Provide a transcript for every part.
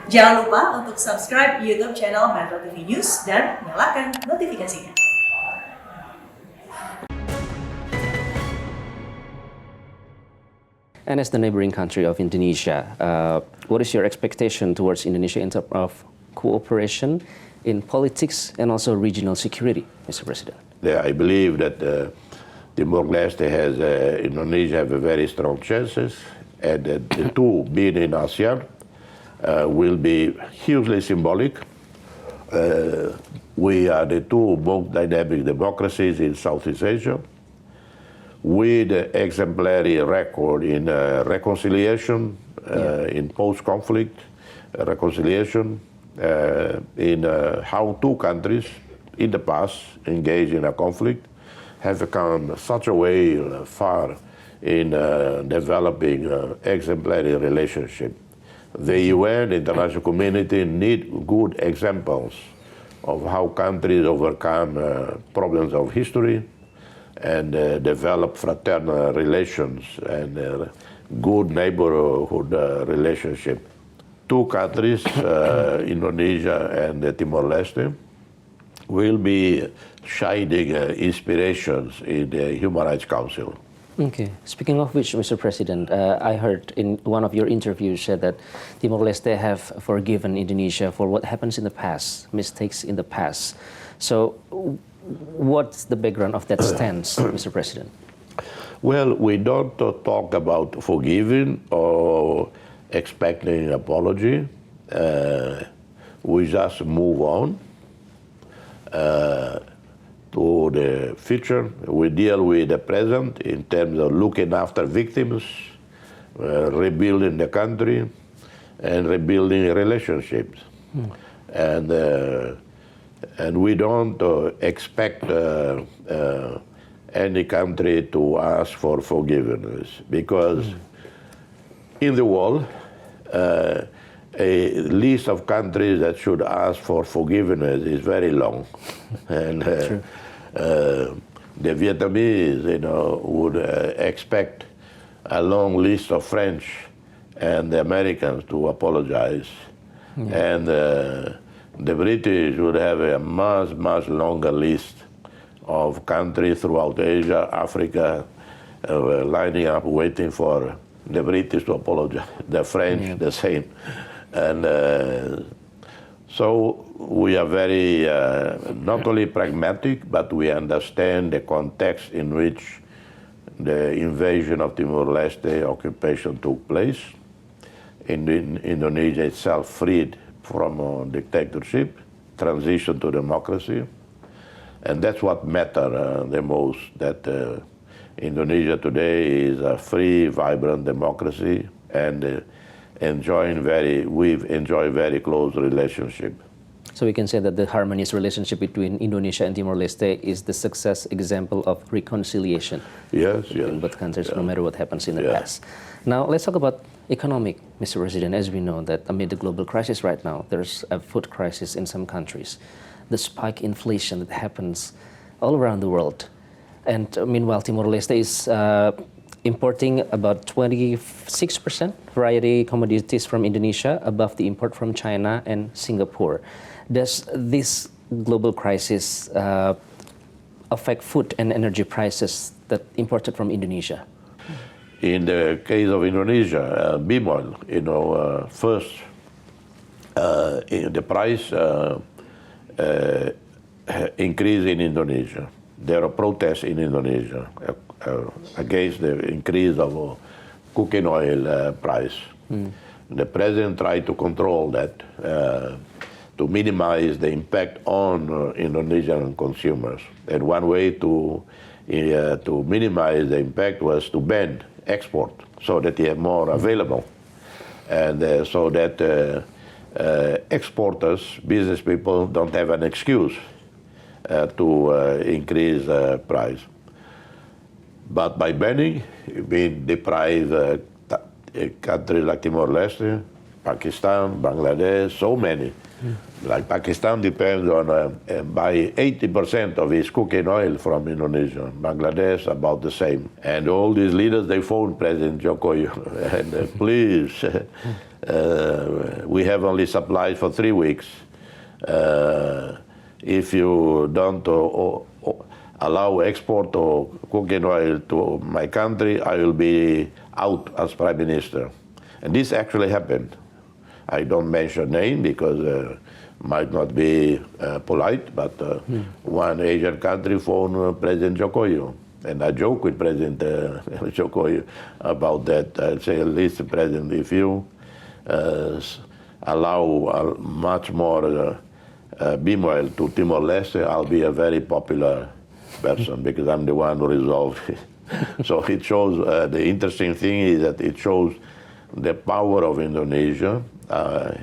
Jangan lupa untuk subscribe YouTube channel Metro TV News dan nyalakan notifikasinya. And as the neighboring country of Indonesia, what is your expectation towards Indonesia in terms of cooperation in politics and also regional security, Mr. President? Yeah, I believe that Timor Leste has Indonesia have a very strong chances, and that the two being in ASEAN will be hugely symbolic. We are the two most dynamic democracies in Southeast Asia, with exemplary record in reconciliation, in post-conflict reconciliation, in how two countries in the past engaged in a conflict have come such a way far in developing exemplary relationship. The UN, the international community, need good examples of how countries overcome problems of history and develop fraternal relations and good neighborhood relationship. Two countries, Indonesia and Timor Leste, will be shining inspirations in the Human Rights Council. Okay. Speaking of which, Mr. President, I heard in one of your interviews said that Timor-Leste have forgiven Indonesia for what happens in the past, mistakes in the past. So what's the background of that stance, Mr. President? Well, we don't talk about forgiving or expecting apology. We just move on to the future. We deal with the present in terms of looking after victims, rebuilding the country, and rebuilding relationships. And we don't expect any country to ask for forgiveness, because in the world, a list of countries that should ask for forgiveness is very long. And the Vietnamese, would expect a long list of French and the Americans to apologize. And the British would have a much, much longer list of countries throughout Asia, Africa, lining up, waiting for the British to apologize, the French, the same. And so we are very, not only pragmatic, but we understand the context in which the invasion of Timor-Leste occupation took place. Indonesia itself freed from dictatorship, transition to democracy. And that's what matters the most, that Indonesia today is a free, vibrant democracy, and we've enjoyed very close relationship. So we can say that the harmonious relationship between Indonesia and Timor-Leste is the success example of reconciliation between both countries, no matter what happens in the past. Now let's talk about economic, Mr. President. As we know that amid the global crisis right now, there's a food crisis in some countries. The spike inflation that happens all around the world. And meanwhile, Timor-Leste is importing about 26% variety commodities from Indonesia, above the import from China and Singapore. Does this global crisis affect food and energy prices that imported from Indonesia? In the case of Indonesia, bimol, first, the price increased in Indonesia. There are protests in Indonesia against the increase of cooking oil price. The president tried to control that, to minimize the impact on Indonesian consumers. And one way to minimize the impact was to ban export, so that they are more available, and so that exporters, business people, don't have an excuse to increase price. But by banning, we deprive countries like Timor-Leste, Pakistan, Bangladesh, so many. Like Pakistan depends on by 80% of its cooking oil from Indonesia. Bangladesh about the same. And all these leaders, they phoned President Jokowi and please We have only supplies for 3 weeks. If you don't allow export of cooking oil to my country, I will be out as Prime Minister. And this actually happened. I don't mention name because might not be polite, but one Asian country phoned President Jokowi. And I joke with President Jokowi about that. I say, listen, President, if you allow much more beam oil to Timor Leste, I'll be a very popular person because I'm the one who resolved it. So it shows, the interesting thing is that it shows the power of Indonesia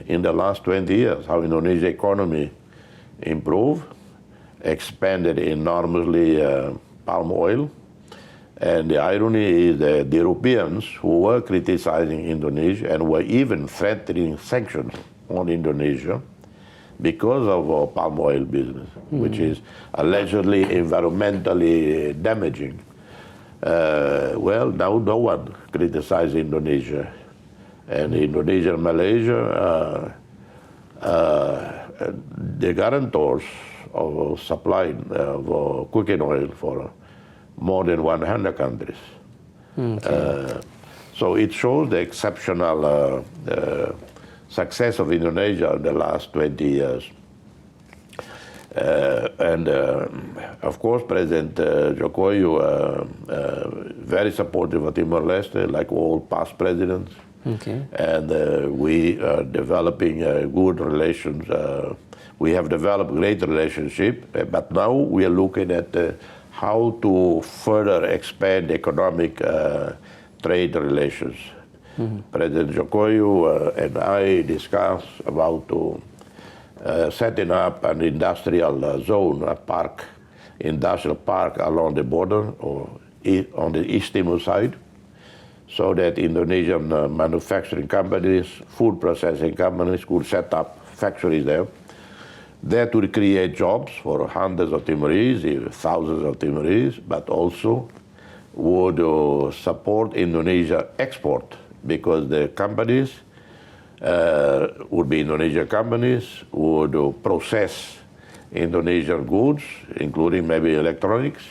in the last 20 years, how Indonesia's economy improved, expanded enormously palm oil. And the irony is that the Europeans who were criticizing Indonesia and were even threatening sanctions on Indonesia because of palm oil business, which is allegedly environmentally damaging. Well, now no one criticizes Indonesia. And Indonesia and Malaysia, the guarantors of supply of cooking oil for more than 100 countries. Okay. So it shows the exceptional success of Indonesia in the last 20 years. And of course, President Jokowi, very supportive of Timor Leste, like all past presidents. Okay. And we are developing good relations. We have developed great relationship, but now we are looking at how to further expand economic trade relations. President Jokowi and I discussed about setting up an industrial zone, a park, industrial park along the border or on the East Timor side, so that Indonesian manufacturing companies, food processing companies could set up factories there. That would create jobs for hundreds of Timorese, thousands of Timorese, but also would support Indonesia export because the companies would be Indonesian companies, would process Indonesian goods, including maybe electronics,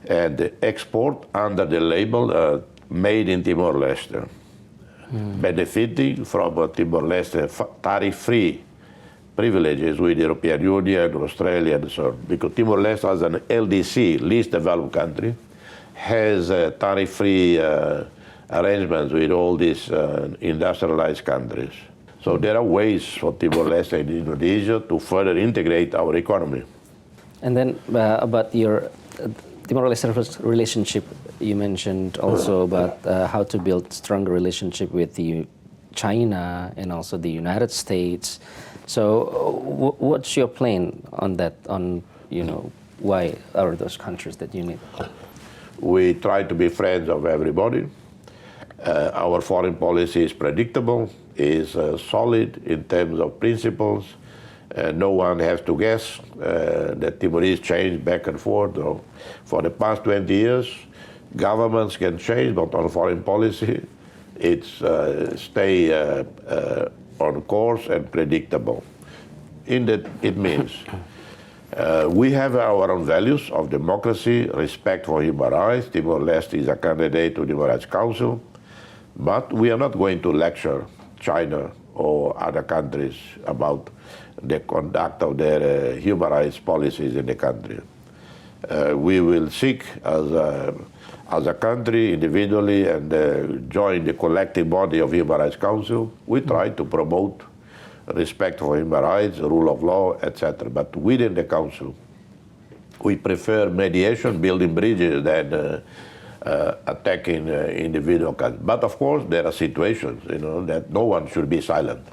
and export under the label made in Timor Leste, benefiting from Timor Leste tariff-free privileges with the European Union, Australia, and so on. Because Timor Leste, as an LDC, least developed country, has tariff-free arrangements with all these industrialized countries. So there are ways for Timor Leste and Indonesia to further integrate our economy. And then about your Timor Leste relationship, you mentioned also about how to build stronger relationship with China and also the United States. So what's your plan on that, on, why are those countries that you need? We try to be friends of everybody. Our foreign policy is predictable, is solid in terms of principles. No one has to guess that Timorese change back and forth. For the past 20 years, governments can change, but on foreign policy, it's stay on course and predictable. In that, it means we have our own values of democracy, respect for human rights. Timor Leste is a candidate to the Human Rights Council, but we are not going to lecture China or other countries about the conduct of their human rights policies in the country. We will seek as a country individually and join the collective body of Human Rights Council. We try to promote respect for human rights, rule of law, etc. But within the council, we prefer mediation, building bridges, than attacking individual countries. But of course, there are situations, that no one should be silent.